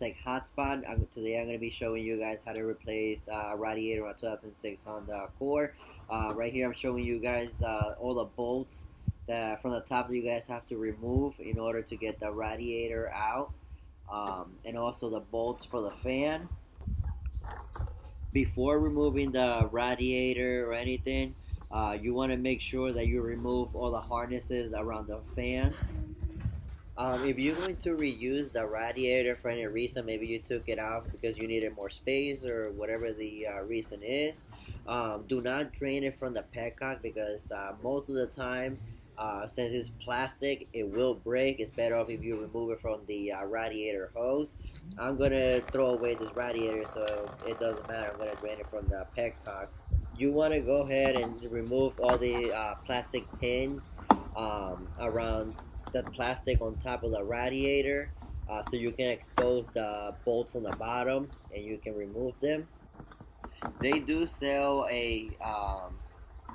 Tech Hotspot. Today I'm going to be showing you guys how to replace a radiator on a 2006 Honda Accord. Right here I'm showing you guys all the bolts that from the top that you guys have to remove in order to get the radiator out, and also the bolts for the fan. Before removing the radiator or anything, you want to make sure that you remove all the harnesses around the fans. If you're going to reuse the radiator for any reason, maybe you took it out because you needed more space or whatever the reason is, do not drain it from the petcock because most of the time, since it's plastic, it will break. It's better off if you remove it from the radiator hose. I'm going to throw away this radiator so it doesn't matter. I'm going to drain it from the petcock. You want to go ahead and remove all the plastic pin around the plastic on top of the radiator, so you can expose the bolts on the bottom and you can remove them. They do sell a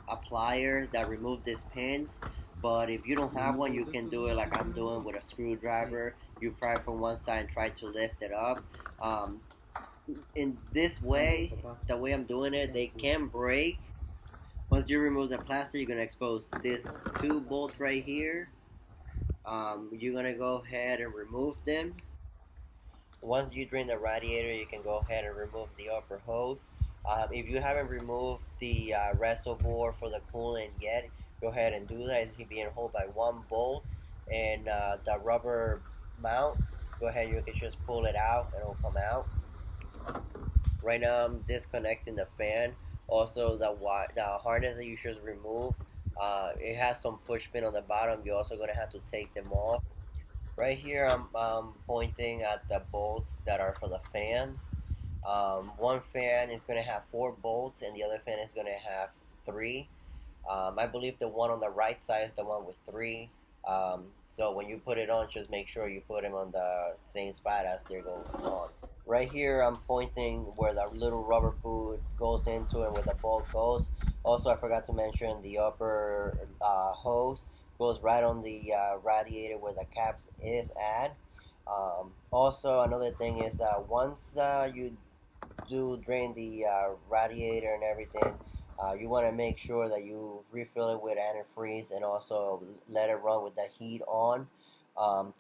plier that removes these pins, but if you don't have one, you can do it like I'm doing with a screwdriver. You pry it from one side and try to lift it up. In this way, the way I'm doing it, they can break. Once you remove the plastic, you're going to expose these two bolts right here. You're going to go ahead and remove them. Once you drain the radiator, you can go ahead and remove the upper hose. If you haven't removed the reservoir for the coolant yet, go ahead and do that. It's being held by one bolt, and the rubber mount, go ahead, you can just pull it out and it'll come out. Right now I'm disconnecting the fan. Also the harness that you should remove, it has some push pin on the bottom. You're also going to have to take them off. Right here I'm pointing at the bolts that are for the fans. One fan is going to have 4 bolts and the other fan is going to have 3. I believe the one on the right side is the one with 3. So when you put it on, just make sure you put them on the same spot as they're going on. Right here I'm pointing where the little rubber boot goes into and where the bolt goes. Also, I forgot to mention the upper hose goes right on the radiator where the cap is at. Also, another thing is that once you do drain the radiator and everything, you want to make sure that you refill it with antifreeze and also let it run with the heat on,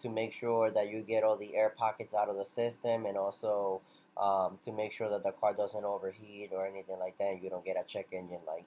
to make sure that you get all the air pockets out of the system, and also to make sure that the car doesn't overheat or anything like that and you don't get a check engine light.